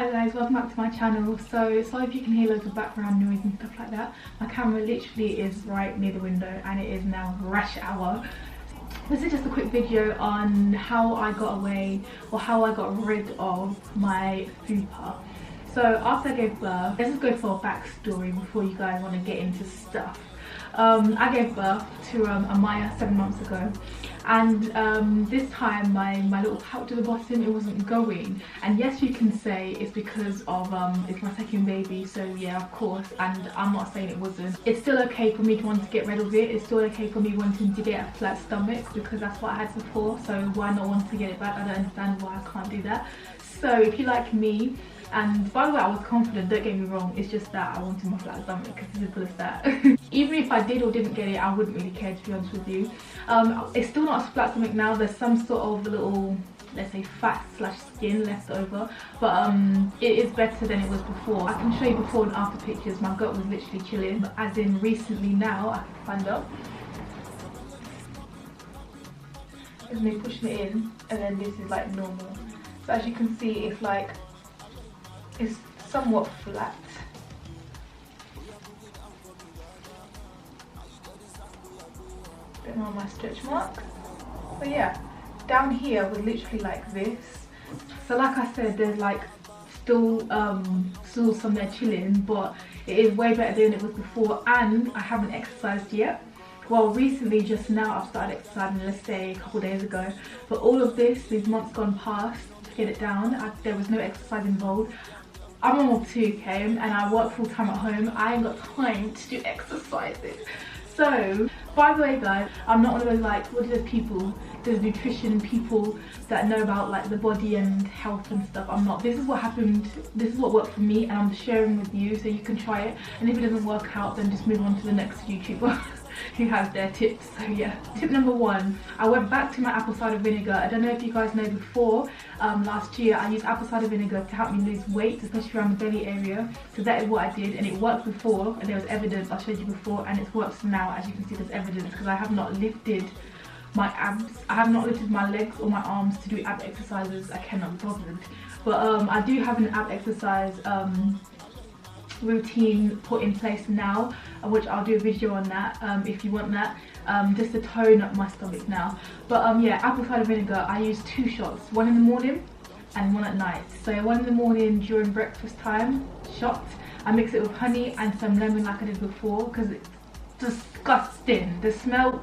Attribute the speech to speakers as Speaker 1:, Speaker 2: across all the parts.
Speaker 1: Hi guys, welcome back to my channel. So sorry if you can hear loads of background noise and stuff like that. My camera literally is right near the window and it is now rush hour. This is just a quick video on how I got away or how I got rid of my FUPA. So after I gave birth, let's just go for a backstory before you guys want to get into stuff. I gave birth to Amaya 7 months ago, and this time my little pouch at the bottom, it wasn't going. And yes, you can say it's because of it's my second baby, so yeah, of course, and I'm not saying it wasn't. It's still okay for me to want to get rid of it. It's still okay for me wanting to get a flat stomach because that's what I had before, so why not want to get it back? I don't understand why I can't do that. So if you like me, and by the way, I was confident, don't get me wrong, it's just that I wanted my flat stomach, because it's as simple as that. Even if I did or didn't get it, I wouldn't really care, to be honest with you. It's still not a flat stomach now. There's some sort of little, let's say, fat slash skin left over, but it is better than it was before. I can show you before and after pictures. My gut was literally chilling, but as in recently now, I can stand up. There's me pushing it in, and then this is like normal. So as you can see, it's like, it's somewhat flat. Bit more on my stretch marks. But yeah, down here was literally like this. So like I said, there's like still some there chilling, but it is way better than it was before, and I haven't exercised yet. Well, recently, just now, I've started exercising, let's say a couple days ago. But all of this, these months gone past, to get it down, there was no exercise involved. I'm on 2K and I work full time at home. I ain't got time to do exercises. So, by the way guys, I'm not one of those like, what are those people, those nutrition people that know about like the body and health and stuff. I'm not. This is what happened, this is what worked for me, and I'm sharing with you so you can try it. And if it doesn't work out, then just move on to the next YouTuber who has their tips. So yeah, tip number 1, I went back to my apple cider vinegar. I don't know if you guys know, before last year I used apple cider vinegar to help me lose weight, especially around the belly area. So that is what I did, and it worked before, and there was evidence. I showed you before, and it works now. As you can see, there's evidence, because I have not lifted my abs, I have not lifted my legs or my arms to do ab exercises. I cannot be bothered. But I do have an ab exercise routine put in place now, which I'll do a video on that if you want that, just to tone up my stomach now. But yeah, apple cider vinegar, I use 2 shots, one in the morning and one at night. So one in the morning during breakfast time, shot. I mix it with honey and some lemon like I did before, because it's disgusting. The smell,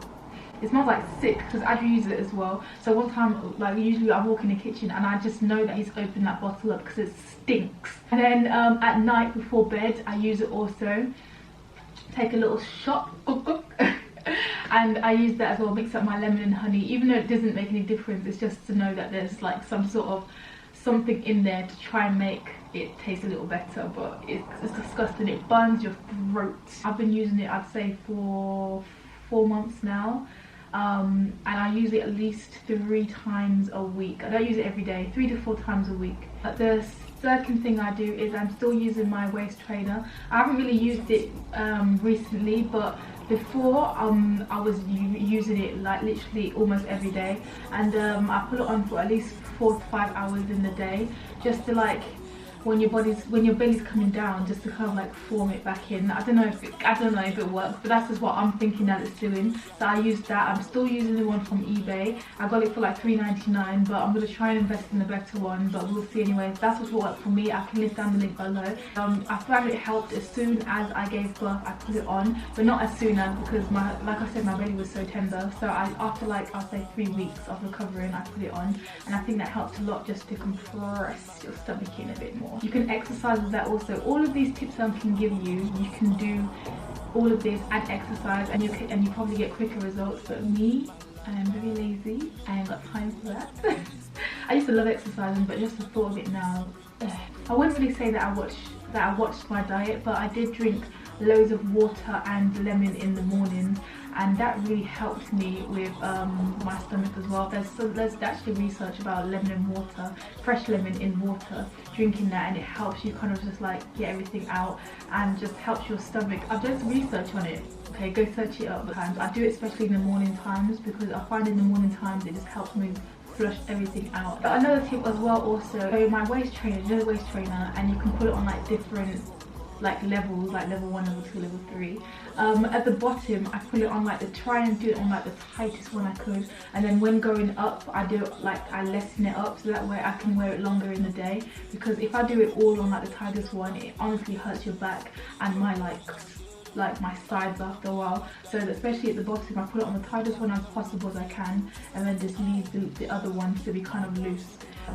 Speaker 1: it smells like sick, because Andrew uses it as well. So one time, like usually I walk in the kitchen and I just know that he's opened that bottle up because it stinks. And then at night before bed, I use it also. Take a little shot, and I use that as well, mix up my lemon and honey. Even though it doesn't make any difference, it's just to know that there's like some sort of something in there to try and make it taste a little better. But it's disgusting, it burns your throat. I've been using it, I'd say, for 4 months now. And I use it at least 3 times a week. I don't use it every day, 3 to 4 times a week. But the second thing I do is I'm still using my waist trainer. I haven't really used it recently, but before I was using it like literally almost every day, and I put it on for at least 4 to 5 hours in the day, just to like, when your belly's coming down, just to kind of like form it back in. I don't know if it works, but that's just what I'm thinking that it's doing. So I used that. I'm still using the one from eBay. I got it for like $3.99, but I'm gonna try and invest in a better one, but we'll see anyway. That's what worked for me. I can list down the link below. I found it helped as soon as I gave birth. I put it on, but not as soon as, because like I said, my belly was so tender. So after like, I'll say 3 weeks of recovering, I put it on, and I think that helped a lot, just to compress your stomach in a bit more. You can exercise with that also. All of these tips I can give you, you can do all of this and exercise, and you probably get quicker results. But me, I am very lazy. I ain't got time for that. I used to love exercising, but just the thought of it now, I wouldn't really say that I watched my diet, but I did drink loads of water and lemon in the mornings, and that really helped me with my stomach as well. There's actually research about lemon and water, fresh lemon in water, drinking that, and it helps you kind of just like get everything out and just helps your stomach. I've done research on it. Okay, go search it up. I do it especially in the morning times, because I find in the morning times it just helps me flush everything out. But another tip as well also, so my waist trainer, you know the waist trainer, and you can put it on like different like levels, like level 1, level 2, level 3. At the bottom I put it on like try and do it on like the tightest one I could, and then when going up I do it like I lessen it up so that way I can wear it longer in the day, because if I do it all on like the tightest one, it honestly hurts your back and my like my sides after a while. So especially at the bottom I put it on the tightest one as possible as I can, and then just leave the other ones to be kind of loose.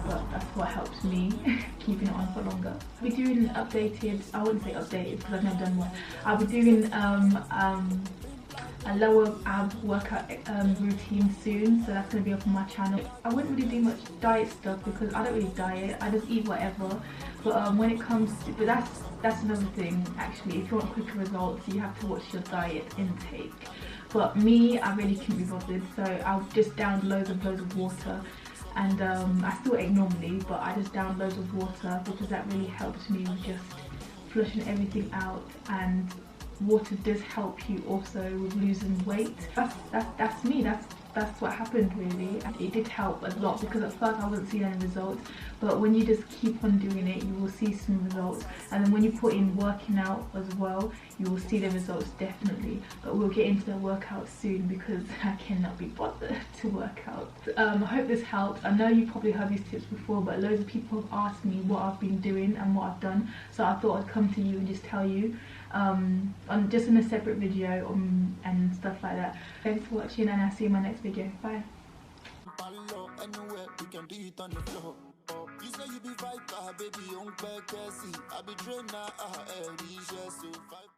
Speaker 1: But that's what helps me keeping it on for longer. I'll be doing updated, I wouldn't say updated because I've never done one. I'll be doing a lower ab workout routine soon, so that's going to be up on my channel. I wouldn't really do much diet stuff because I don't really diet, I just eat whatever. But when it comes to, but that's another thing actually, if you want quicker results you have to watch your diet intake. But me, I really couldn't be bothered, so I'll just down loads of water. And I still ate normally, but I just down loads of water because that really helps me with just flushing everything out, and water does help you also with losing weight. That's me, that's what happened really. And it did help a lot because at first I wasn't seeing any results, but when you just keep on doing it you will see some results, and then when you put in working out as well you will see the results definitely. But we'll get into the workout soon because I cannot be bothered to work out. I hope this helps. I know you probably heard these tips before, but loads of people have asked me what I've been doing and what I've done, so I thought I'd come to you and just tell you just in a separate video and stuff like that. Thanks for watching, and I'll see you in my next video. Bye. You say you be fighter, baby,